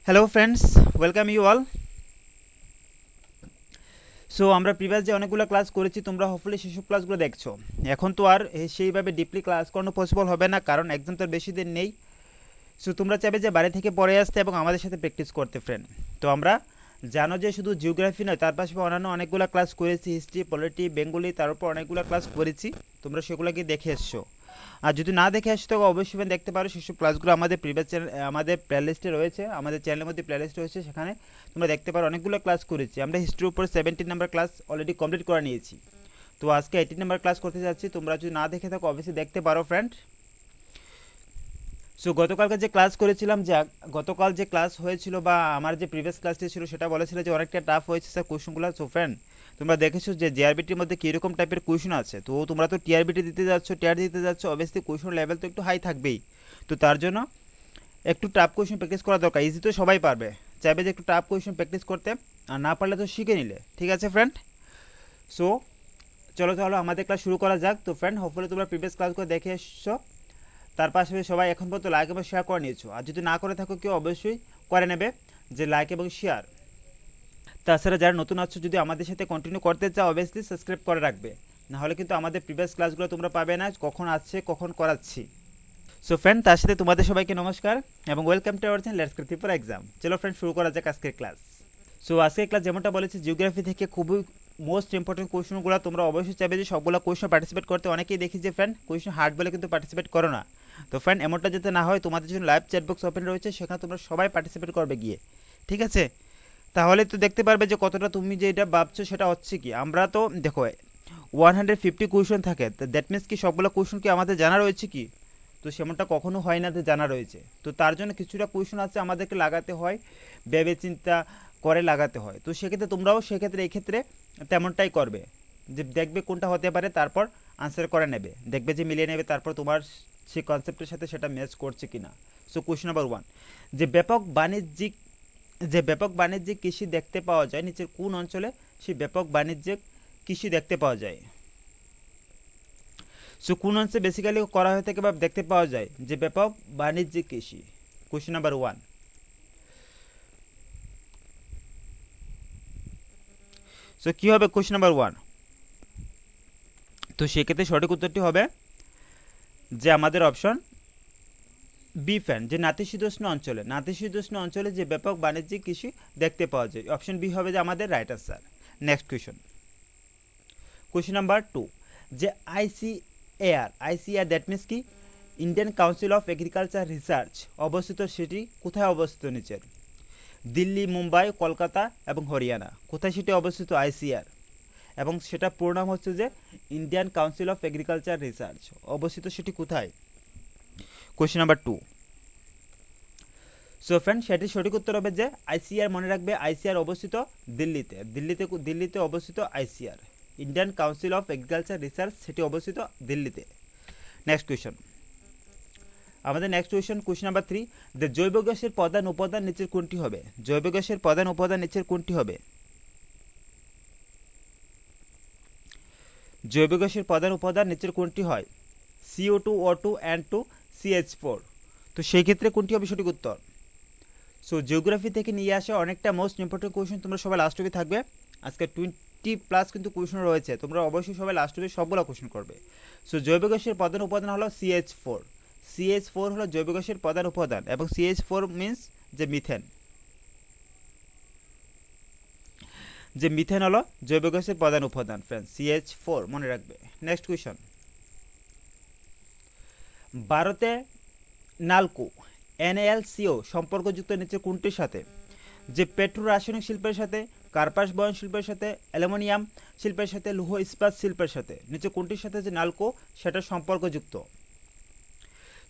Hello friends, welcome you অল। So আমরা previous যে অনেকগুলো ক্লাস করেছি, তোমরা হোপফুলি সেসব ক্লাসগুলো দেখছো। এখন তো আর সেইভাবে ডিপলি ক্লাস করানো পসিবল হবে না, কারণ এক্সাম তো আর বেশি দিন নেই। সো তোমরা চাইবে যে বাড়ি থেকে পড়ে আসতে এবং আমাদের সাথে প্র্যাকটিস করতে ফ্রেন্ড। তো আমরা জানো যে শুধু জিওগ্রাফি নয়, তার পাশাপাশি অন্যান্য অনেকগুলো ক্লাস করেছি, হিস্ট্রি, পলিটি, বেঙ্গলি, তার উপর অনেকগুলো ক্লাস করেছি। তোমরা সেগুলোকে দেখে এসছো। আর যদি না দেখে আসছো তো অবশ্যই দেখতে পারো, সেসব ক্লাসগুলো আমাদের প্রিভিয়াস চ্যানেল, আমাদের প্লেলিস্টে রয়েছে, আমাদের চ্যানেলের মধ্যে প্লেলিস্ট রয়েছে, সেখানে তোমরা দেখতে পারো অনেকগুলো ক্লাস করেছি। আমরা হিস্ট্রির উপর 17 নাম্বার ক্লাস অলরেডি কমপ্লিট করে নিয়েছি। তো আজকে 18 নাম্বার ক্লাস করতে যাচ্ছি। তোমরা যদি না দেখে থাকো অবশ্যই দেখতে পারো ফ্রেন্ড। সো গতকালকে যে ক্লাস করেছিলাম, যে গতকাল যে ক্লাস হয়েছিল বা আমার যে প্রিভিয়াস ক্লাসটি ছিল, সেটা বলেছিল যে অনেকটা টাফ হয়েছে স্যার কোয়েশনগুলো। সো ফ্রেন্ড, তোমরা দেখেছো যে জিআরবিটির মধ্যে কীরকম টাইপের কোয়েশন আছে। তো তোমরা তো টিআরবিটি দিতে যাচ্ছ, টিআর দিতে যাচ্ছ, অবভিয়াসলি কোয়েশন লেভেল তো একটু হাই থাকবেই। তো তার জন্য একটু টাফ কোয়েশন প্র্যাকটিস করা দরকার। ইজি তো সবাই পারবে, চাইবে যে একটু টাফ কোয়েশন প্র্যাকটিস করতে, আর না পারলে তো শিখে নিলে। ঠিক আছে ফ্রেন্ড? সো চলো তাহলে আমাদের ক্লাস শুরু করা যাক। তো ফ্রেন্ড, হোপফুলি তোমরা প্রিভিয়াস ক্লাসগুলো দেখে এসছো, তার পাশাপাশি সবাই এখন পর্যন্ত লাইক এবং শেয়ার করে নিয়েছো। আর যদি না করে থাকো কেউ অবশ্যই করে নেবে, যে লাইক এবং শেয়ার। তাছাড়া যারা নতুন আছো, যদি আমাদের সাথে কন্টিনিউ করতে চাও অবভিয়াসলি সাবস্ক্রাইব করে রাখবে, নাহলে কিন্তু আমাদের প্রিভিয়াস ক্লাসগুলো তোমরা পাবে না, কখন আসছে কখন করাচ্ছি। সো ফ্রেন্ড, তার সাথে তোমাদের সবাইকে নমস্কার এবং welcome to our channel let's crack for exam. চলো ফ্রেন্ড, শুরু করা যাক আজকের ক্লাস। সো আজকের ক্লাস যেমনটা বলেছি, জিওগ্রাফি থেকে খুবই মোস্ট ইম্পর্টেন্ট কোয়েশনগুলো তোমরা অবশ্যই চাইবে যে সবগুলো কোয়েশন পার্টিসিপেট করতে। অনেকেই দেখি যে ফ্রেন্ড কোয়েশন হার্ড বলে কিন্তু পার্টিসিপেট করো না। তো ফ্রেন্ড, এমনটা যাতে না হয়, তোমাদের জন্য লাইভ চ্যাট বক্স ওপেন রয়েছে, সেখানে তোমরা সবাই পার্টিসিপেট করবে গিয়ে। ঠিক আছে? তাহলে তো দেখতে পারবে যে কতটা তুমি যে এটা ভাবছো সেটা হচ্ছে কি। আমরা তো দেখো 150 কোয়েশন থাকে, দ্যাট মিনস কি সবগুলো কোয়েশন কি আমাদের জানা রয়েছে কি? তো সেমনটা কখনো হয় না যে জানা রয়েছে। তো তার জন্য কিছুটা কোয়েশন আছে আমাদেরকে লাগাতে হয়, ভেবে চিন্তা করে লাগাতে হয়। তো সেক্ষেত্রে তোমরাও সেক্ষেত্রে এই ক্ষেত্রে তেমনটাই করবে, যে দেখবে কোনটা হতে পারে, তারপর আনসার করে নেবে, দেখবে যে মিলিয়ে নেবে, তারপর তোমার সেই কনসেপ্টের সাথে সেটা ম্যাচ করছে কিনা। সো কোয়েশন নাম্বার 1, যে ব্যাপক বাণিজ্যিক কৃষি দেখতে পাওয়া যায় নিচের কোন অঞ্চলে? সেই ব্যাপক বাণিজ্যিক কৃষি দেখতে পাওয়া যায়। সো কোন অঞ্চলে বেসিক্যালি করা হয়ে থাকে বা দেখতে পাওয়া যায় যে ব্যাপক বাণিজ্যিক কৃষি? Question number 1। সো কী হবে কোয়েশ্চেন নাম্বার 1? তো সেক্ষেত্রে সঠিক উত্তরটি হবে যে আমাদের অপশন বি ফ্যান, যে নাতিশীতোষ্ণ অঞ্চলে যে ব্যাপক বাণিজ্যিক কৃষি দেখতে পাওয়া যায়। অপশন বি হবে যে আমাদের right answer. Next question number 2, যে আইসিএআর দ্যাট মিনস কি Indian council of agriculture research অবস্থিত, সেটি কোথায় অবস্থিত নিচের? দিল্লি, মুম্বাই, কলকাতা এবং হরিয়ানা। কোথায় সেটি অবস্থিত আইসিআর? এবং সেটা পুরো নাম হচ্ছে যে Indian council of agriculture research, অবস্থিত সেটি কোথায়? Question number 2। সো ফ্রেন্ড, সেটি সঠিক উত্তর হবে যে আইসিআর। মনে রাখবে আইসিআর অবস্থিত দিল্লিতে অবস্থিত ICR, Indian council of agriculture research, সেটি অবস্থিত দিল্লিতে। নেক্সট কোয়েশ্চন, আমাদের নেক্সট কোয়েশ্চন নাম্বার 3, যে জৈব গ্যাসের প্রধান উপাদান নিচের কোনটি হবে? জৈব গ্যাসের প্রধান উপাদান নিচের কোনটি হবে? জৈব গ্যাসের প্রধান উপাদান নিচের কোনটি হয়? CO2, O2, N2, CH4। তো সেই ক্ষেত্রে কোনটি হবে সঠিক উত্তর? সো জিওগ্রাফি থেকে নিয়ে আসা অনেকটা মোস্ট ইম্পর্টেন্ট কোয়েশন, তোমরা সবাই লাস্ট অবধি থাকবে। আজকে 20+ কিন্তু কোয়েশন রয়েছে, তোমরা অবশ্যই সবাই লাস্ট অবধি সবগুলো কোয়েশন করবে। সো জৈব গ্যাসের প্রধান উপাদান হলো CH4 হলো জৈব গ্যাসের প্রধান উপাদান, এবং CH4 মিন্স যে মিথেন হলো জৈব গ্যাসের প্রধান উপাদান ফ্রেন্ডস, CH4 মনে রাখবে। নেক্সট কোয়েশন, ভারতে নালকো NaLCO সম্পর্কযুক্ত নিচে কোনটির সাথে? যে পেট্রো রাসায়নিক শিল্পের সাথে, কার্পাস বয়ন শিল্পের সাথে, অ্যালুমিনিয়াম শিল্পের সাথে, লৌহ ইস্পাত শিল্পের সাথে। নিচে কোনটির সাথে যে নালকো সেটা সম্পর্কযুক্ত?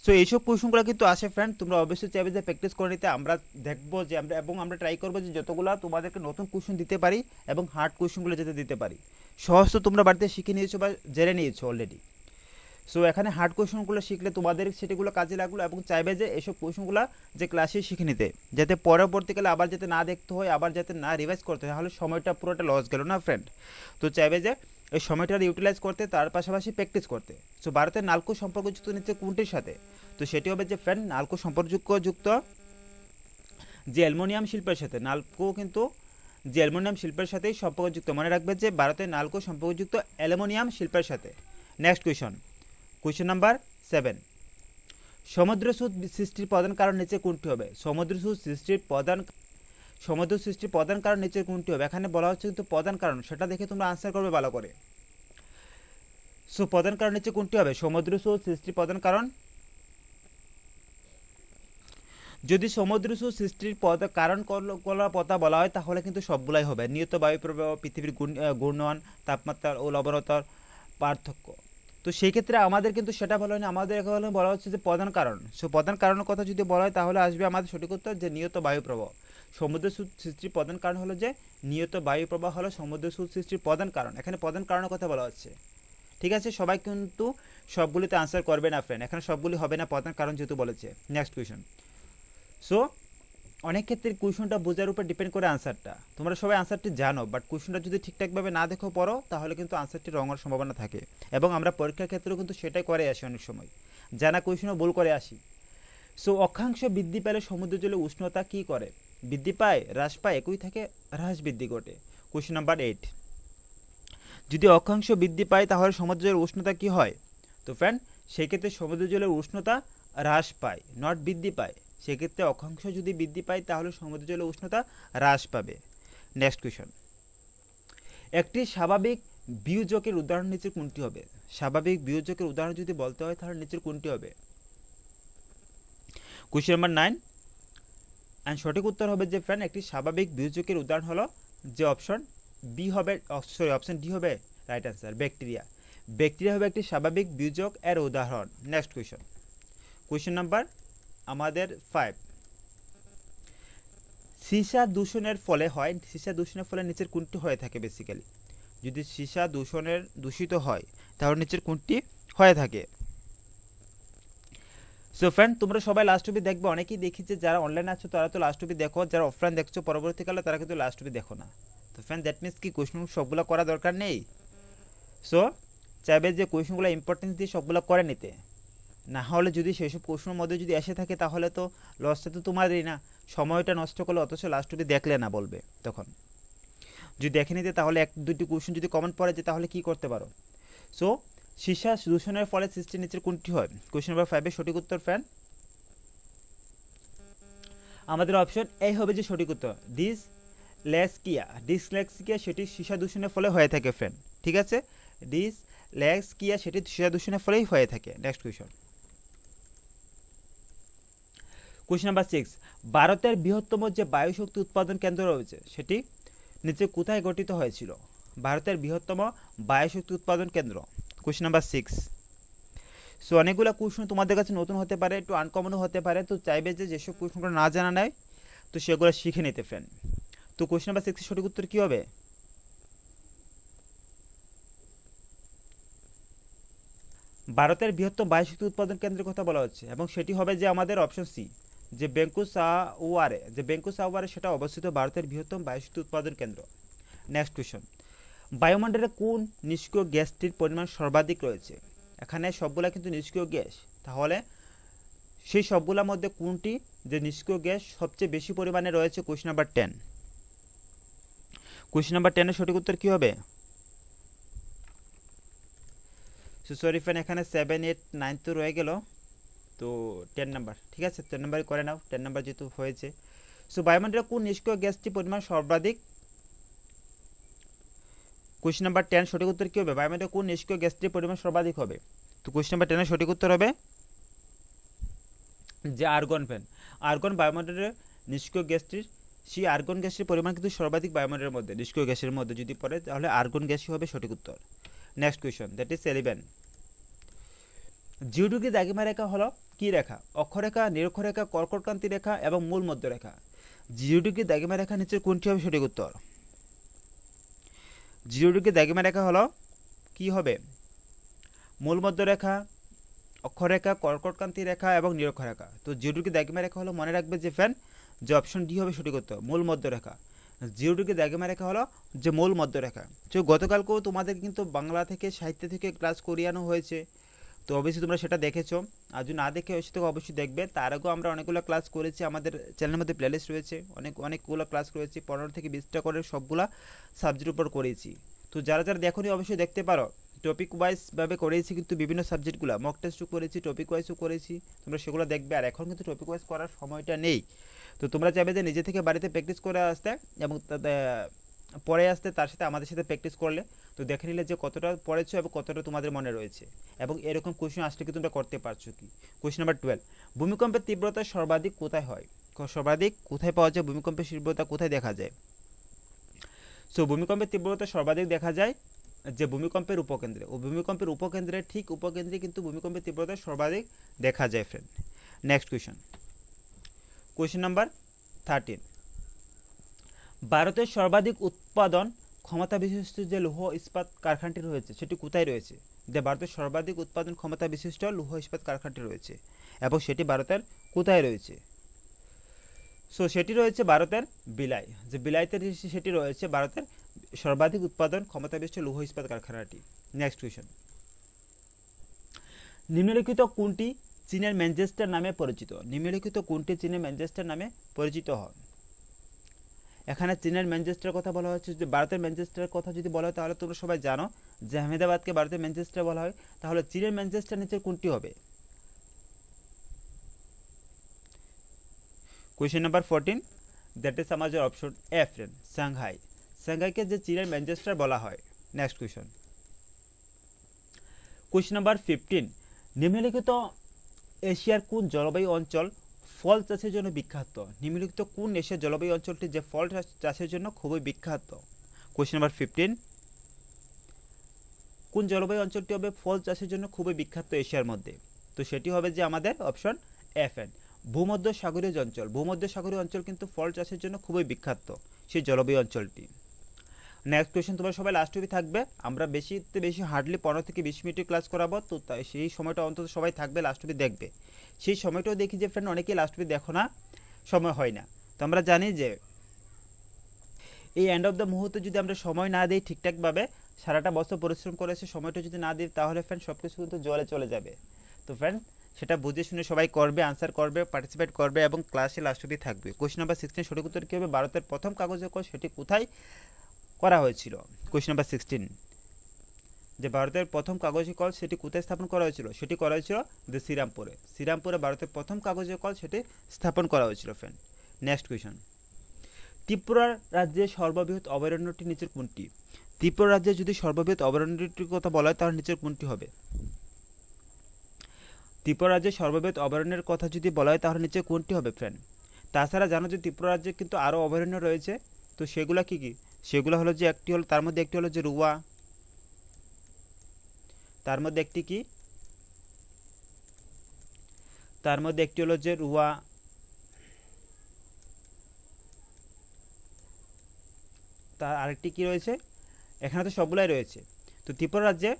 সো এইসব কোয়েশনগুলো কিন্তু আসে ফ্রেন্ড, তোমরা অবশ্যই চাইবে যে প্র্যাকটিস করে নিতে। আমরা দেখবো যে আমরা ট্রাই করবো যে যতগুলো তোমাদেরকে নতুন কোয়েশন দিতে পারি এবং হার্ড কোয়েশনগুলো যাতে দিতে পারি। সহজ তো তোমরা বাড়িতে শিখে নিয়েছো বা জেনে নিয়েছো অলরেডি। সো এখানে হার্ড কোয়েশনগুলো শিখলে তোমাদের সেটিগুলো কাজে লাগলো, এবং চাইবে যে এসব কোয়েশনগুলো যে ক্লাসে শিখে নিতে, যাতে পরবর্তীকালে আবার যাতে না দেখতে হয়, আবার যাতে না রিভাইজ করতে হয়, তাহলে সময়টা পুরোটা লস গেল না ফ্রেন্ড। তো চাইবে যে এই সময়টা ইউটিলাইজ করতে, তার পাশাপাশি প্র্যাকটিস করতে। সো ভারতের নালকো সম্পর্কযুক্ত নিচ্ছে কোনটির সাথে? তো সেটি হবে যে ফ্রেন্ড নালকো সম্পর্কযুক্ত যে অ্যালুমিনিয়াম শিল্পের সাথে নালকো কিন্তু যে অ্যালুমিনিয়াম শিল্পের সাথেই সম্পর্কযুক্ত, মনে রাখবে যে ভারতের নালকো সম্পর্কযুক্ত অ্যালুমিনিয়াম শিল্পের সাথে। নেক্সট কোয়েশ্চন নাম্বার 7, সমুদ্র স্রোত সৃষ্টির প্রধান কারণ নিচে কোনটি হবে? সমুদ্র সৃষ্টির প্রধান কারণ নিচে কোনটি হবে? এখানে বলা হচ্ছে কিন্তু প্রধান কারণ, সেটা দেখে তোমরা আনসার করবে ভালো করে। সো প্রধান কারণ নিচে কোনটি হবে? সমুদ্র স্রোত সৃষ্টির প্রধান কারণ। যদি সমুদ্র স্রোত সৃষ্টির কারণ করার কথা বলা হয় তাহলে কিন্তু সবগুলাই হবে। নিয়ত বায়ু প্রবাহ, পৃথিবীর ঘূর্ণন, তাপমাত্রা ও লবণতার পার্থক্য। তো সেই ক্ষেত্রে আমাদের কিন্তু সেটা বলা হয়নি, আমাদের এখানে বলা হচ্ছে যে প্রধান কারণ। সো প্রধান কারণের কথা যদি বলা হয় তাহলে আসবে আমাদের সঠিক উত্তর যে নিয়ত বায়ু প্রবাহ। সমুদ্র স্রোত সৃষ্টির প্রধান কারণ হলো যে নিয়ত বায়ু প্রবাহ হলো সমুদ্র স্রোত সৃষ্টির প্রধান কারণ। এখানে প্রধান কারণের কথা বলা হচ্ছে। ঠিক আছে, সবাই কিন্তু সবগুলিতে আনসার করবে না ফ্রেন্ড, এখানে সবগুলি হবে না প্রধান কারণ যেহেতু বলেছে। Next question. সো অনেক ক্ষেত্রে কোয়েশনটা বোঝার উপর ডিপেন্ড করে আনসারটা। তোমরা সবাই আনসারটি জানো, বাট কোয়েশনটা যদি ঠিকঠাকভাবে না দেখো পড়ো তাহলে কিন্তু আনসারটি রং হওয়ার সম্ভাবনা থাকে। এবং আমরা পরীক্ষার ক্ষেত্রেও কিন্তু সেটাই করে আসি অনেক সময়, জানা কোয়েশনও ভুল করে আসি। সো অক্ষাংশ বৃদ্ধি পেলে সমুদ্র জলের উষ্ণতা কী করে? বৃদ্ধি পায়, হ্রাস পায়, একই থাকে, হ্রাস বৃদ্ধি ঘটে। কোয়েশ্চন নাম্বার 8, যদি অক্ষাংশ বৃদ্ধি পায় তাহলে সমুদ্র জলের উষ্ণতা কী হয়? তো ফ্রেন্ড, সেক্ষেত্রে সমুদ্র জলের উষ্ণতা হ্রাস পায়, নট বৃদ্ধি পায়। সেক্ষেত্রে অক্ষাংশ যদি বৃদ্ধি পায় তাহলে সমুদ্র জলের উষ্ণতা হ্রাস পাবে। নেক্সট কোয়েশন, একটি স্বাভাবিক বিয়োজকের উদাহরণ নিচের কোনটি হবে? স্বাভাবিক বিয়োজকের উদাহরণ যদি বলতে হয় তাহলে নিচের কোনটি হবে? কোয়েশ্চন নাম্বার 9, অ্যান্ড সঠিক উত্তর হবে যে ফ্রেন্ড একটি স্বাভাবিক বিয়োজকের উদাহরণ হলো যে অপশন বি হবে, অপশন ডি হবে রাইট অ্যান্সার, ব্যাকটেরিয়া। ব্যাকটেরিয়া হবে একটি স্বাভাবিক বিয়োজক এর উদাহরণ। নেক্সট কোয়েশ্চন নাম্বার আমাদের 5, সীসা দূষণের ফলে নিচের কোনটি হয়ে থাকে? বেসিক্যালি যদি সীসা দূষিত হয় তাহলে নিচের কোনটি হয়ে থাকে? সো ফ্রেন্ড, তোমরা সবাই লাস্ট অবধি দেখবে। অনেকেই দেখি যে যারা অনলাইনে আছো তারা তো লাস্ট অবধি দেখো, যারা অফলাইন দেখছো পরবর্তীকালে তারা কিন্তু লাস্ট অবধি দেখো না। তো ফ্রেন্ড, দ্যাট মিনস কি কোয়েশন সবগুলো করা দরকার নেই। সো চাইবে যে কোয়েশনগুলো ইম্পর্টেন্স দিয়ে সবগুলো করে নিতে, না হলে যদি সেসব কোয়েশনের মধ্যে যদি এসে থাকে তাহলে তো লসটা তো তোমারই না, সময়টা নষ্ট করলে, অথচ লাস্ট অবধি দেখলে না বলবে। তখন যদি দেখে নিতে তাহলে 1-2টি কোয়েশন যদি কমেন্ট পড়ে যে তাহলে কি করতে পারো। সো সীসা দূষণের ফলে সৃষ্টি নিচের কোনটি হয়? কোয়েশ্চন নাম্বার 5 এর সঠিক উত্তর ফ্রেন্ড আমাদের অপশন এ হবে যে সঠিক উত্তর, ডিসলেক্সিয়া সেটি সীসা দূষণের ফলে হয়ে থাকে ফ্রেন্ড। ঠিক আছে, ডিসলেক্সিয়া সেটি সীসা দূষণের ফলেই হয়ে থাকে। নেক্সট কোয়েশ্চন নাম্বার 6, ভারতের বৃহত্তম যে বায়ুশক্তি উৎপাদন কেন্দ্র রয়েছে সেটি নিচে কোথায় গঠিত হয়েছিল? ভারতের বৃহত্তম বায়ুশক্তি উৎপাদন কেন্দ্র। Question number 6। সো অনেকগুলো কোয়েশন তোমাদের কাছে নতুন হতে পারে, একটু আনকমনও হতে পারে, তো চাইবে যে যেসব কোয়েশনগুলো না জানা নেয় তো সেগুলো শিখে নিতে ফ্রেন্ড। তো কোয়েশ্চন নাম্বার 6 এর সঠিক উত্তর কী হবে? ভারতের বৃহত্তম বায়ুশক্তি উৎপাদন কেন্দ্রের কথা বলা হচ্ছে এবং সেটি হবে যে আমাদের অপশন সি, যে বেঙ্কুসাওয়ারে সেটা অবস্থিত ভারতের বৃহত্তম বায়ুশক্তি উৎপাদন কেন্দ্র। নেক্সট কোয়েশন, বায়ুমণ্ডলে কোন নিষ্ক্রিয় গ্যাসটির পরিমাণ সর্বাধিক রয়েছে? এখানে সবগুলা কিন্তু নিষ্ক্রিয় গ্যাস, তাহলে সেই সবগুলোর মধ্যে কোনটি যে নিষ্ক্রিয় গ্যাস সবচেয়ে বেশি পরিমাণে রয়েছে? Question number 10। কোয়েশ্চন নাম্বার 10 এর সঠিক উত্তর কী হবে? সো সরি ফ্রেন্ড, এখানে 7, 8, 9 তো রয়ে গেল, তো 10 নাম্বার, ঠিক আছে 10 নাম্বারই করে নাও, 10 নাম্বার যেহেতু হয়েছে। সো বায়ুমণ্ডলে কোন নিষ্ক্রিয় গ্যাসটির পরিমাণ সর্বাধিক? কোয়েশ্চন নাম্বার 10 সঠিক উত্তর কী হবে? বায়ুমণ্ডলে কোন নিষ্ক্রিয় গ্যাসটির পরিমাণ সর্বাধিক হবে? তো কোয়েশ্চন নাম্বার 10 এর সঠিক উত্তর হবে যে আর্গন ফ্রেন্ড। আর্গন বায়ুমণ্ডলের নিষ্ক্রিয় গ্যাসটির, সেই আর্গন গ্যাসের পরিমাণ কিন্তু সর্বাধিক বায়ুমণ্ডলের মধ্যে, নিষ্ক্রিয় গ্যাসের মধ্যে যদি পড়ে তাহলে আর্গন গ্যাসই হবে সঠিক উত্তর। নেক্সট কোয়েশ্চন, দ্যাট ইজ 11, জিওডিগ্রি দ্রাঘিমা রেখা হলো কি রেখা? অক্ষরেখা, নিরক্ষরেখা, কর্কটক্রান্তি রেখা এবং মূল মধ্য রেখা। জিওডিগ্রি দ্রাঘিমা রেখা নিচের কোনটি হবে সঠিক উত্তর? জিওডিগ্রি দ্রাঘিমা রেখা হলো কি হবে? মূল মধ্য রেখা, অক্ষরেখা, কর্কটক্রান্তি রেখা এবং নিরক্ষরেখা। তো জিওডিগ্রি দ্রাঘিমা রেখা হলো, মনে রাখবে যে ফ্রেন্ড, যে অপশন ডি হবে সঠিক উত্তর, মূল মধ্য রেখা। জিওডিগ্রি দ্রাঘিমা রেখা হলো যে মূল মধ্য রেখা। তো গতকালকেও তোমাদের কিন্তু বাংলা থেকে, সাহিত্য থেকে ক্লাস করিয়ানো হয়েছে, তো অবশ্যই তোমরা সেটা দেখেছো। আর যদি না দেখে এসে তো অবশ্যই দেখবে। তার আগেও আমরা অনেকগুলো ক্লাস করেছি, আমাদের চ্যানেলের মধ্যে প্লেলিস্ট রয়েছে, অনেকগুলো ক্লাস করেছি, 15 থেকে 20টা করে সবগুলা সাবজেক্টের উপর করেছি। তো যারা যারা দেখোনি অবশ্যই দেখতে পারো। টপিক ওয়াইজভাবে করেছি কিন্তু বিভিন্ন সাবজেক্টগুলো, মক টেস্টও করেছি, টপিক ওয়াইজও করেছি, তোমরা সেগুলো দেখবে। আর এখন কিন্তু টপিক ওয়াইজ করার সময়টা নেই, তো তোমরা চাইবে যে নিজে থেকে বাড়িতে প্র্যাকটিস করে আসতে এবং পরে আসতে, তার সাথে আমাদের সাথে প্র্যাকটিস করলে তো দেখে নিলে যে কতটা পড়েছো এবং কতটা তোমাদের মনে রয়েছে। এবং এরকম কোশ্চেন আসলে কি তোমরা করতে পারছো কি। কোশ্চেন নাম্বার 12, ভূমিকম্পের তীব্রতা সর্বাধিক কোথায় হয়? সর্বাধিক কোথায় পাওয়া যায়, ভূমিকম্পের তীব্রতা কোথায় দেখা যায়? সো ভূমিকম্পের তীব্রতা সর্বাধিক দেখা যায় যে ভূমিকম্পের উপকেন্দ্রে, ও ভূমিকম্পের উপকেন্দ্রে ঠিক উপকেন্দ্রে কিন্তু ভূমিকম্পের তীব্রতা সর্বাধিক দেখা যায় friend. Next question, question number 13, ভারতের সর্বাধিক উৎপাদন ক্ষমতা বিশিষ্ট যে লৌহ ইস্পাত কারখানাটি রয়েছে সেটি কোথায় রয়েছে? যে ভারতের সর্বাধিক উৎপাদন ক্ষমতা বিশিষ্ট লৌহ ইস্পাত কারখানাটি রয়েছে এবং সেটি ভারতের কোথায় রয়েছে? সো সেটি রয়েছে ভারতের বিলাই, যে বিলাইতে সেটি রয়েছে ভারতের সর্বাধিক উৎপাদন ক্ষমতা বিশিষ্ট লৌহ ইস্পাত কারখানাটি। নেক্সট কোয়েশ্চন, নিম্নলিখিত কোনটি চীনের ম্যানচেস্টার নামে পরিচিত? নিম্নলিখিত কোনটি চীনের ম্যানচেস্টার নামে পরিচিত হয়? এখানে চীনের ম্যানচেস্টার কথা বলা হচ্ছে, যে ভারতের ম্যানচেস্টারের কথা যদি বলা হয় তাহলে তোমরা সবাই জানো যে আহমেদাবাদকে ভারতের ম্যানচেস্টার বলা হয়। তাহলে চীনের ম্যানচেস্টার নিচের কোনটি হবে? কোয়েশ্চেন নাম্বার 14, দ্যাট ইজ আমাদের অপশন এ ফ্রেন্ড, সাংহাই। সাংহাইকে যে চীনের ম্যানচেস্টার বলা হয়। নেক্সট কোয়েশ্চন, কোয়েশ্চেন নাম্বার 15, নিম্নলিখিত এশিয়ার কোন জলবায়ু অঞ্চল ফল চাষের জন্য বিখ্যাত? নিম্নলিখিত কোন এশিয়ার জলবায়ু অঞ্চলটি যে ফল চাষের জন্য খুবই বিখ্যাত? কোয়েশ্চেন নাম্বার 15, কোন জলবায়ু অঞ্চলটি হবে ফল চাষের জন্য খুবই বিখ্যাত এশিয়ার মধ্যে? তো সেটি হবে যে আমাদের অপশন এফ এন, ভূমধ্য সাগরীয় অঞ্চল। ভূমধ্য সাগরীয় অঞ্চল কিন্তু ফল চাষের জন্য খুবই বিখ্যাত সেই জলবায়ু অঞ্চলটি। নেক্সট কোয়েশ্চেন, তোমরা সবাই লাস্ট অবধি থাকবে, আমরা বেশিতে বেশি হার্ডলি 15 থেকে 20 মিনিটের ক্লাস করাবো, তো তাই সেই সময়টা অন্তত সবাই থাকবে, লাস্ট অবধি দেখবে। সেই সময়টাও দেখি যে ফ্রেন্ড অনেকেই লাস্ট অবধি দেখো না, সময় হয় না। তো আমরা জানি যে এই এন্ড অফ দ্য মুহূর্তে যদি আমরা সময় না দিই ঠিকঠাকভাবে, সারাটা বছর পরিশ্রম করে এসে সময়টা যদি না দিই তাহলে ফ্রেন্ড সব কিছু কিন্তু জলে চলে যাবে। তো ফ্রেন্ড সেটা বুঝে শুনে সবাই করবে, আনসার করবে, পার্টিসিপেট করবে এবং ক্লাসে লাস্ট অবধি থাকবে। কোয়েশ্চেন নাম্বার 16, সঠিক উত্তর কী হবে? ভারতের প্রথম কাগজের কল সেটি কোথায় করা হয়েছিল? কোয়েশ্চেন নাম্বার 16, যে ভারতের প্রথম কাগজের কল সেটি কোথায় স্থাপন করা হয়েছিল? সেটি করা হয়েছিল যে শ্রীরামপুরে। শ্রীরামপুরে ভারতের প্রথম কাগজের কল সেটি স্থাপন করা হয়েছিল ফ্রেন্ড। নেক্সট কোয়েশ্চন, ত্রিপুরা রাজ্যের সর্ববৃহৎ অভয়ারণ্যটি নিচের কোনটি? ত্রিপুরা রাজ্যে যদি সর্ববৃহৎ অভয়ারণ্যটির কথা বলা হয় তাহলে নিচের কোনটি হবে? ত্রিপুরা রাজ্যের সর্ববৃহৎ অভয়ারণ্যের কথা যদি বলা হয় তাহলে নিচে কোনটি হবে ফ্রেন্ড? তাছাড়া জানো যে ত্রিপুরা রাজ্যে কিন্তু আরও অভয়ারণ্য রয়েছে, তো সেগুলো কি কি? সেগুলো হলো যে একটি হলো, তার মধ্যে একটি হলো যে রুয়া, তার মধ্যে একটি কি, তার মধ্যে একটি হলো যে রুয়া, তার আরেকটি কি রয়েছে, এখানে তো সবগুলাই রয়েছে। তো ত্রিপুরা রাজ্যে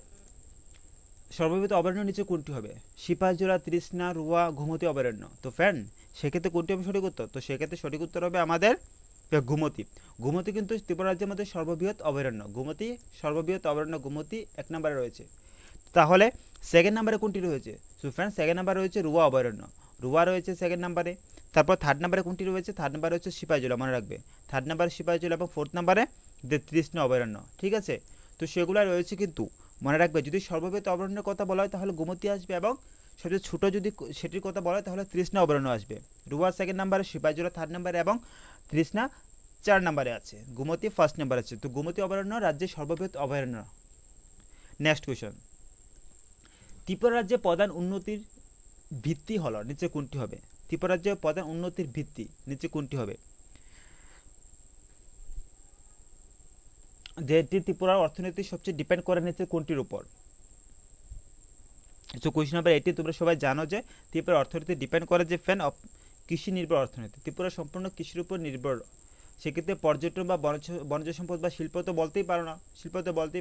সর্ববৃহৎ অভয়ারণ্য নিচে কোনটি হবে? সিপাহীজলা, তৃষ্ণা, রুয়া, ঘুমতি অভয়ারণ্য। তো ফ্রেন্ড সেক্ষেত্রে কোনটি হবে সঠিক উত্তর? তো সেক্ষেত্রে সঠিক উত্তর হবে আমাদের ঘুমতি। ঘুমতি কিন্তু ত্রিপুরা রাজ্যের মধ্যে সর্ববৃহৎ অভয়ারণ্য, ঘুমতি সর্ববৃহৎ অভয়ারণ্য, ঘুমতি 1 নম্বরে রয়েছে। তাহলে সেকেন্ড নাম্বারে কোনটি রয়েছে? সো ফ্রেন্ড সেকেন্ড নাম্বারে রয়েছে রুয়া অভয়ারণ্য, রুয়া রয়েছে সেকেন্ড নাম্বারে। তারপর থার্ড নাম্বারে কোনটি রয়েছে? থার্ড নাম্বারে হচ্ছে সিপাহীজলা, মনে রাখবে। থার্ড নাম্বারে সিপাহীজলা এবং ফোর্থ নাম্বারে তৃষ্ণা অভয়ারণ্য, ঠিক আছে? তো সেগুলো রয়েছে কিন্তু মনে রাখবে, যদি সর্ববৃহৎ অভয়ারণ্যের কথা বলা হয় তাহলে ঘুমতি আসবে এবং সবচেয়ে ছোটো যদি সেটির কথা বলা হয় তাহলে তৃষ্ণা অভয়ারণ্য আসবে। রুয়া সেকেন্ড নাম্বারে, সিপাহীজলা থার্ড নাম্বারে এবং তৃষ্ণা 4 নম্বরে আছে, ঘুমতি ফার্স্ট নাম্বার আছে। তো ঘুমতি অভয়ারণ্য রাজ্যের সর্ববৃহৎ অভয়ারণ্য। নেক্সট কোয়েশ্চন, ত্রিপুরা রাজ্যে প্রধান উন্নতির ভিত্তি হলো নিচে কোনটি হবে? ত্রিপুরা রাজ্যে প্রধান উন্নতির ভিত্তি নিচে কোনটি হবে? যেটি ত্রিপুরার অর্থনীতি সবচেয়ে ডিপেন্ড করে নিচে কোনটির উপর? তো কোয়েশ্চন নাম্বার 18, তোমরা সবাই জানো যে ত্রিপুরার অর্থনীতি ডিপেন্ড করে যে ফ্যান অফ কৃষি নির্ভর অর্থনীতি। ত্রিপুরা সম্পূর্ণ কৃষির উপর নির্ভর। সেক্ষেত্রে পর্যটন বা বনজ সম্পদ বা শিল্প তো বলতেই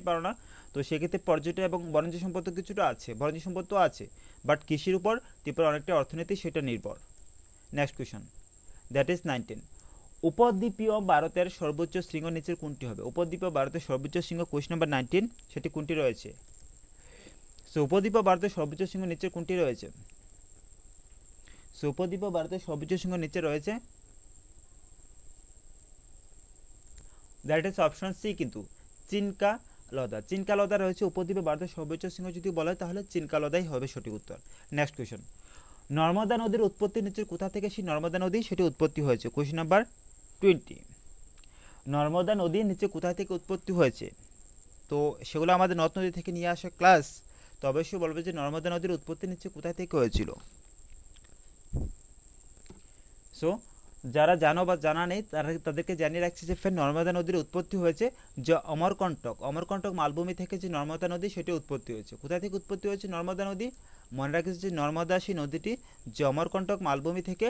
পারো না, তো সেক্ষেত্রে পর্যটন এবং বনজ সম্পদ তো কিছুটা আছে, বনজ সম্পদ তো আছে, বাট কৃষির উপর ত্রিপুরা অনেকটা অর্থনীতি সেটা নির্ভর। নেক্সট কোয়েশ্চন, দ্যাট ইজ 19, উপদ্বীপীয় ভারতের সর্বোচ্চ শৃঙ্গ নিচের কোনটি হবে? উপদ্বীপীয় ভারতের সর্বোচ্চ শৃঙ্গ, কোয়েশ্চন নাম্বার 19, সেটি কোনটি রয়েছে? সো উপদ্বীপীয় ভারতের সর্বোচ্চ শৃঙ্গ নিচের কোনটি রয়েছে? সো উপদ্বীপীয় ভারতের সর্বোচ্চ শৃঙ্গ নিচে রয়েছে, দ্যাট ইজ অপশন সি, কিন্তু চিনকা লদা। চিনকা লদা রয়েছে উপদ্বীপে ভারতের সর্বোচ্চ শৃঙ্গ যদি বলা হয় তাহলে চিনকা লদাই হবে সঠিক উত্তর। নেক্সট কোয়েশ্চন, নর্মদা নদীর উৎপত্তি নিচের কোথা থেকে সেই নর্মদা নদী সেটি উৎপত্তি হয়েছে? কোয়েশ্চন নাম্বার 20, নর্মদা নদীর নিচে কোথা থেকে উৎপত্তি হয়েছে? তো সেগুলো আমাদের নদ নদী থেকে নিয়ে আসা ক্লাস, তো অবশ্যই বলবে যে নর্মদা নদীর উৎপত্তি নিচে কোথা থেকে হয়েছিল। সো যারা জানো বা জানা নেই তাদেরকে জানিয়ে রাখছি যে ফের নর্মদা নদীর উৎপত্তি হয়েছে যে অমরকণ্টক মালভূমি থেকে যে নর্মদা নদী সেটি উৎপত্তি হয়েছে। কোথা থেকে উৎপত্তি হয়েছে নর্মদা নদী? মনে রাখিস যে নর্মদা সেই নদীটি যে অমরকণ্টক মালভূমি থেকে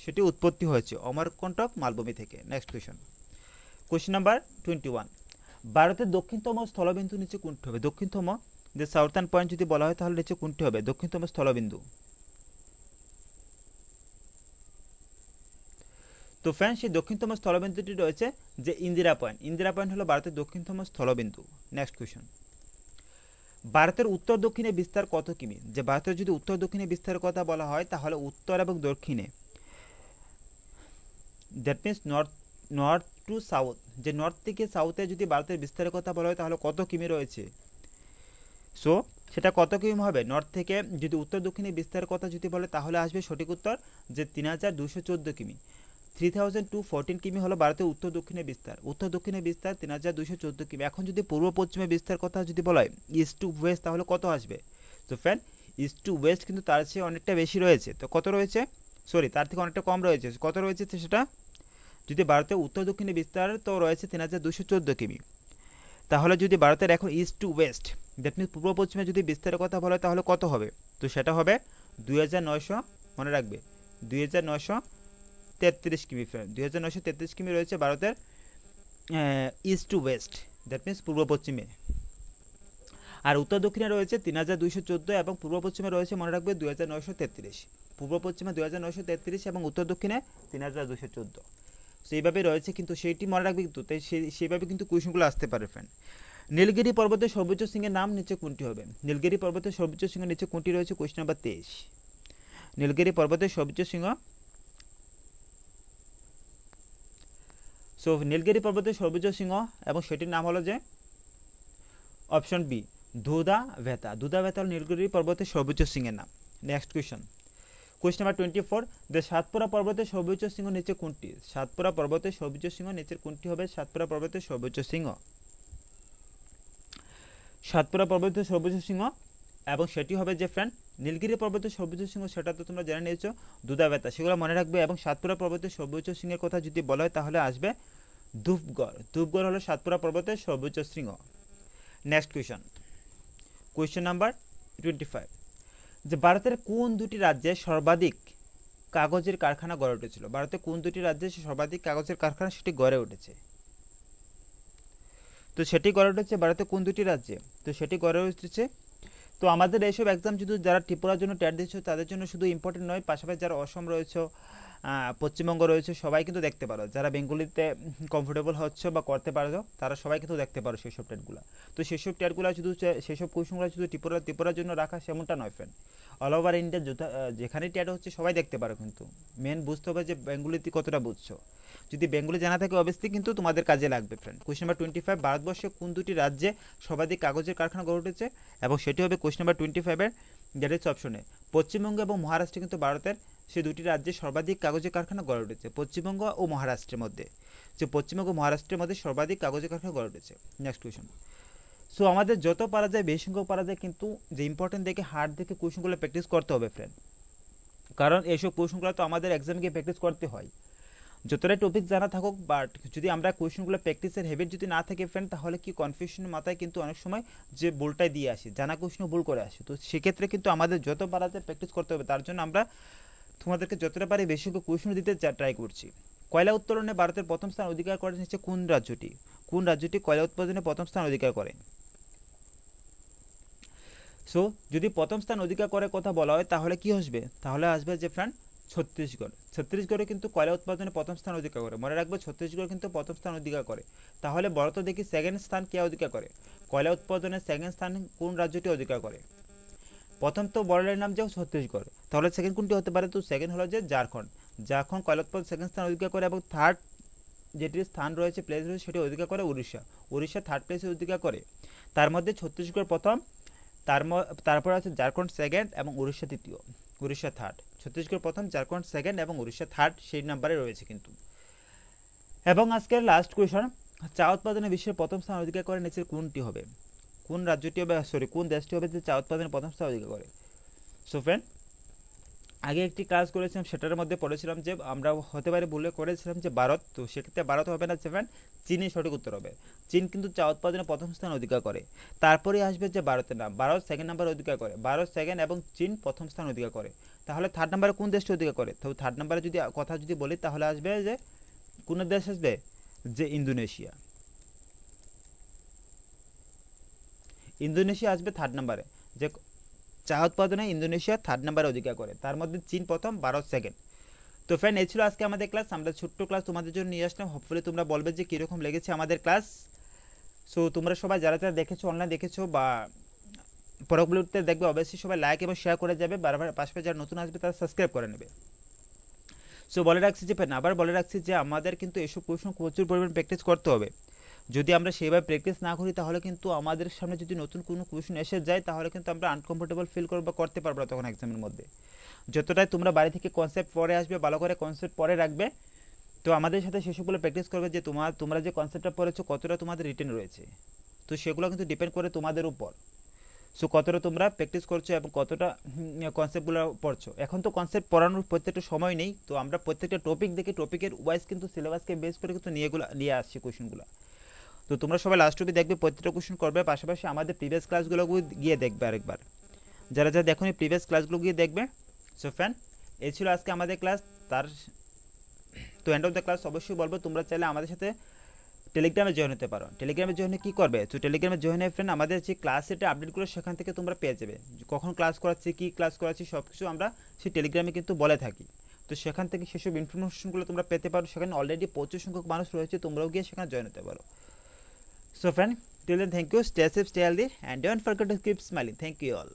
সেটি উৎপত্তি হয়েছে, অমরকণ্টক মালভূমি থেকে। নেক্সট কোয়েশ্চন নাম্বার 21, ভারতের দক্ষিণতম স্থলবিন্দু নিচে কোনটি হবে? দক্ষিণতম যে সাউথার্ন পয়েন্ট যদি বলা হয় তাহলে নিচে কোনটি হবে দক্ষিণতম স্থলবিন্দু? তো ফ্রেন্ড সেই দক্ষিণতম স্থলবিন্দুটি রয়েছে যে ইন্দিরা পয়েন্ট। ইন্দিরা পয়েন্ট হলো ভারতের দক্ষিণতম স্থলবিন্দু। নেক্সট কোয়েশ্চন, ভারতের উত্তর দক্ষিণে বিস্তার কত কিমি? যে ভারতের যদি উত্তর দক্ষিণে বিস্তারের কথা বলা হয় তাহলে উত্তর এবং দক্ষিণে, that means north two south, যে নর্থ থেকে সাউথে যদি ভারতের বিস্তারের কথা বলা হয় তাহলে কত কিমি রয়েছে? সো সেটা কত কিমি হবে? নর্থ থেকে যদি উত্তর দক্ষিণে বিস্তারের কথা যদি বলে তাহলে আসবে সঠিক উত্তর যে 3214 কিমি। 3214 কিমি হলো ভারতের উত্তর দক্ষিণে বিস্তার। উত্তর দক্ষিণে বিস্তার 3214 কিমি। এখন যদি পূর্ব পশ্চিমে বিস্তার কথা যদি বলা হয় ইস্ট টু ওয়েস্ট তাহলে কত আসবে? তো ফ্রেন্ড ইস্ট টু ওয়েস্ট কিন্তু তার চেয়ে অনেকটা বেশি রয়েছে। তো কত রয়েছে? সরি, তার থেকে অনেকটা কম রয়েছে। কত রয়েছে সেটা? যদি ভারতের উত্তর দক্ষিণে বিস্তার তো রয়েছে 3214 কিমি। তাহলে যদি ভারতের এখন east two West, that means পূর্ব পশ্চিমে যদি বিস্তারের কথা বলা হয় তাহলে কত হবে? তো সেটা হবে 2900, মনে রাখবে 2933 কিমি। ফ্রেন্ড 2933 কিমি রয়েছে ভারতের east two West, that means পূর্ব পশ্চিমে। আর উত্তর দক্ষিণে রয়েছে 3214 এবং পূর্ব পশ্চিমে রয়েছে মনে রাখবে 2933। পূর্ব পশ্চিমে 2933 এবং উত্তর দক্ষিণে 3214। সেইভাবে রয়েছে, কিন্তু সেইটি মনে রাখবে কিন্তু, তাই সেইভাবে কিন্তু কোয়েশনগুলো আসতে পারে ফ্রেন্ড। নীলগিরি পর্বতের সর্বোচ্চ শৃঙ্গের নাম নিচে কোনটি হবে? নীলগিরি পর্বতের সর্বোচ্চ শৃঙ্গ নিচে কোনটি রয়েছে? কোয়েশ্চন নাম্বার 23, নীলগিরি পর্বতের সর্বোচ্চ শৃঙ্গ। সো নীলগিরি পর্বতের সর্বোচ্চ শৃঙ্গ এবং সেটির নাম হলো যে অপশন বি, ধুধা ভেতা। ধুধা ভেতা হল নীলগিরি পর্বতের সর্বোচ্চ শৃঙ্গের নাম। নেক্সট কোয়েশ্চন নাম্বার 24, যে সাতপুরা পর্বতের সর্বোচ্চ শৃঙ্গ নিচে কোনটি? সাতপুরা পর্বতের সর্বোচ্চ শৃঙ্গ নিচের কোনটি হবে? সাতপুরা পর্বতের সর্বোচ্চ শৃঙ্গ, সাতপুরা পর্বতের সর্বোচ্চ শৃঙ্গ এবং সেটি হবে যে ফ্রেন্ড নীলগিরি পর্বতের সর্বোচ্চ শৃঙ্গ, সেটা তো তোমরা জেনে নিয়েছো দুধা বেতা, সেগুলো মনে রাখবে। এবং সাতপুরা পর্বতের সর্বোচ্চ শৃঙ্গের কথা যদি বলা হয় তাহলে আসবে ধূপগড়। ধূপগড় হলো সাতপুরা পর্বতের সর্বোচ্চ শৃঙ্গ। নেক্সট কোয়েশ্চন নাম্বার 25, যে ভারতের কোন দুটি রাজ্যে সর্বাধিক কাগজের কারখানা গড়ে উঠেছিল? ভারতের কোন দুটি রাজ্যে সর্বাধিক কাগজের কারখানা সেটি গড়ে উঠেছে? তো সেটি গড়ে উঠেছে ভারতের কোন দুটি রাজ্যে? তো সেটি গড়ে উঠেছে, তো আমাদের এইসব এক্সাম শুধু যারা ত্রিপুরার জন্য ট্যাট দিচ্ছ তাদের জন্য শুধু ইম্পর্টেন্ট নয়, পাশাপাশি যারা অসম রয়েছে, পশ্চিমবঙ্গ রয়েছে, সবাই কিন্তু দেখতে পারো। যারা বেঙ্গলিতে কমফোর্টেবল হচ্ছে বা করতে পারো তারা সবাই কিন্তু দেখতে পারো সেসব ট্যাটগুলো। তো সেসব ট্যাটগুলো শুধু সেসব কোয়েশনগুলো শুধু ত্রিপুরার জন্য রাখা সেমনটা নয় ফ্রেন্ড। অল ওভার ইন্ডিয়া যেখানে ট্যাট হচ্ছে সবাই দেখতে পারো, কিন্তু মেন বুঝতে হবে যে বেঙ্গলিতে কতটা বুঝছো। যদি বেঙ্গলি জানা থাকে অবশ্যই কিন্তু তোমাদের কাজে লাগবে ফ্রেন্ড। কোয়েশ্চন নাম্বার 25, ভারতবর্ষে কোন দুটি রাজ্যে সর্বাধিক কাগজের কারখানা গড়ে উঠেছে? এবং সেটি হবে কোয়েশ্চন নাম্বার 25-এর গ্যারেজ অপশনে। পশ্চিমবঙ্গ এবং মহারাষ্ট্রে কিন্তু ভারতের সেই দুটি রাজ্যে সর্বাধিক কাগজের কারখানা গড়ে উঠেছে, পশ্চিমবঙ্গ ও মহারাষ্ট্রের মধ্যে। যে পশ্চিমবঙ্গ ও মহারাষ্ট্রের মধ্যে সর্বাধিক কাগজের কারখানা গড়ে উঠেছে। নেক্সট কোয়েশ্চন, সো আমাদের যত পারা যায় বেশি সংখ্যক পারা যায়, কিন্তু যে ইম্পর্টেন্ট দেখে হার্ড দেখে কোয়েশনগুলো প্র্যাকটিস করতে হবে ফ্রেন্ড, কারণ এইসব কোয়েশনগুলো তো আমাদের এক্সামে গিয়ে প্র্যাকটিস করতে হয়। যতটাই টপিক জানা থাকুক, বাট যদি আমরা কোয়েশনগুলো প্র্যাকটিসের হ্যাবিট যদি না থাকে ফ্রেন্ড, তাহলে কি কনফিউশনের মাথায় কিন্তু অনেক সময় যে ভুলটাই দিয়ে আসি, জানা কোয়েশনও ভুল করে আসি। তো সেক্ষেত্রে কিন্তু আমাদের যত পারা যায় প্র্যাকটিস করতে হবে। তার জন্য আমরা তোমাদেরকে যতটা পারি বেশি করে কোয়েশন দিতে ট্রাই করছি। কয়লা উত্তোলনে ভারতের প্রথম স্থান অধিকার করে নিচ্ছে কোন রাজ্যটি? কোন রাজ্যটি কয়লা উৎপাদনে প্রথম স্থান অধিকার করে? সো যদি প্রথম স্থান অধিকার করে কথা বলা হয় তাহলে কি আসবে? তাহলে আসবে যে ফ্রেন্ড ছত্তিশগড়। ছত্তিশগড়ে কিন্তু কয়লা উৎপাদনে প্রথম স্থান অধিকার করে। মনে রাখবে ছত্তিশগড় কিন্তু প্রথম স্থান অধিকার করে। তাহলে বলো তো দেখি সেকেন্ড স্থান কে অধিকার করে? কয়লা উৎপাদনে সেকেন্ড স্থান কোন রাজ্যটি অধিকার করে? প্রথম তো বর্ডারের নাম যে ছত্তিশগড়, তাহলে সেকেন্ড কোনটি হতে পারে? তো সেকেন্ড হলো যে ঝাড়খণ্ড। ঝাড়খণ্ড কয়লাৎপল সেকেন্ড স্থান অধিকার করে এবং থার্ড যেটি স্থান রয়েছে, প্লেস রয়েছে, সেটি অধিকার করে উড়িষ্যা। উড়িষ্যা থার্ড প্লেসে অধিকার করে। তার মধ্যে ছত্তিশগড় প্রথম, তারপর আছে ঝাড়খণ্ড সেকেন্ড এবং উড়িষ্যা তৃতীয়, উড়িষ্যা থার্ড। ছত্তিশগড় প্রথম, ঝাড়খণ্ড সেকেন্ড এবং উড়িষ্যা থার্ড, সেই নাম্বারে রয়েছে কিন্তু। এবং আজকের লাস্ট কোয়েশন, চা উৎপাদনে বিশ্বের প্রথম স্থান অধিকার করে নিচের কোনটি হবে? কোন রাজ্যটি হবে, সরি কোন দেশটি হবে যে চা উৎপাদনে প্রথম স্থান অধিকার করে? সো ফ্রেন্ড, আগে একটি ক্লাস করেছিলাম, সেটার মধ্যে পড়েছিলাম যে আমরা হতে পারে বলে করেছিলাম যে ভারত, তো সেক্ষেত্রে ভারত হবে না ফ্রেন্ড, চীনই সঠিক উত্তর হবে। চীন কিন্তু চা উৎপাদনে প্রথম স্থান অধিকার করে। তারপরে আসবে যে ভারতের নাম, ভারত সেকেন্ড নাম্বার অধিকার করে, ভারত সেকেন্ড এবং চীন প্রথম স্থান অধিকার করে। তাহলে থার্ড নাম্বারে কোন দেশটি অধিকার করে? তো থার্ড নাম্বারে যদি কথা যদি বলি তাহলে আসবে যে কোন দেশ আসবে, যে ইন্দোনেশিয়া। ইন্দোনেশিয়া আসবে থার্ড নাম্বারে, যে চা উৎপাদনে ইন্দোনেশিয়া থার্ড নাম্বারে অধিকার করে। তার মধ্যে চীন প্রথম, ভারত সেকেন্ড। তো ফ্রেন্ড, এই ছিল আজকে আমাদের ক্লাস। আমরা ছোট্ট ক্লাস তোমাদের জন্য নিয়ে আসলাম। হোপফুলি তোমরা বলবে যে কীরকম লেগেছে আমাদের ক্লাস। সো তোমরা সবাই যারা যারা দেখেছো, অনলাইন দেখেছো বা পরবর্তীতে দেখবে, অবশ্যই সবাই লাইক এবং শেয়ার করে যাবে। বারবার পাশাপাশি যারা নতুন আসবে তারা সাবস্ক্রাইব করে নেবে। সো বলে রাখছি যে ফ্রেন্ড, আবার বলে রাখছি যে আমাদের কিন্তু এসব কোয়েশন প্রচুর পরিমাণ প্র্যাকটিস করতে হবে। যদি আমরা সেইভাবে প্র্যাকটিস না করি তাহলে কিন্তু আমাদের সামনে যদি নতুন কোনো কোয়েশন এসে যায় তাহলে কিন্তু আমরা আনকমফোর্টেবল ফিল করবো বা করতে পারবো না তখন এক্সামের মধ্যে। যতটাই তোমরা বাড়ি থেকে কনসেপ্ট পরে আসবে, ভালো করে কনসেপ্ট পরে রাখবে, তো আমাদের সাথে সেসবগুলো প্র্যাকটিস করবে যে তোমরা যে কনসেপ্টটা পড়েছো কতটা তোমাদের রিটেন রয়েছে। তো সেগুলো কিন্তু ডিপেন্ড করে তোমাদের উপর। সো কতটা তোমরা প্র্যাকটিস করছো এবং কতটা কনসেপ্টগুলো পড়ছো। এখন তো কনসেপ্ট পড়ানোর প্রত্যেকটা সময় নেই, তো আমরা প্রত্যেকটা টপিক দেখে টপিকের ওয়াইজ কিন্তু সিলেবাসকে বেস করে কিন্তু নিয়ে আসছি কোয়েশনগুলো। তো তোমরা সবাই লাস্ট অবধি দেখবে, প্রত্যেকটা কোয়েশন করবে, পাশাপাশি আমাদের প্রিভিয়াস ক্লাসগুলো গিয়ে দেখবে আরেকবার। যারা যারা দেখো প্রিভিয়াস ক্লাসগুলো গিয়ে দেখবে। সো ফ্যান, এই ছিল আজকে আমাদের ক্লাস। তার তো এন্ড অফ দ্য ক্লাস অবশ্যই বলবো, তোমরা চাইলে আমাদের সাথে টেলিগ্রামে জয়েন হতে পারো। টেলিগ্রামে জয়েন কী করবে? তো টেলিগ্রামে জয়েন হয়ে ফ্রেন্ড আমাদের যে ক্লাস সেটা আপডেটগুলো সেখান থেকে তোমরা পেয়ে যাবে। কখন ক্লাস করাচ্ছি, কী ক্লাস করাচ্ছি, সব কিছু আমরা সেই টেলিগ্রামে কিন্তু বলে থাকি। তো সেখান থেকে সেসব ইনফরমেশনগুলো তোমরা পেতে পারো। সেখানে অলরেডি প্রচুর সংখ্যক মানুষ রয়েছে, তোমরাও গিয়ে সেখানে জয়েন হতে পারো। So friend, till then thank you, stay safe, stay healthy and don't forget to keep smiling. Thank you all.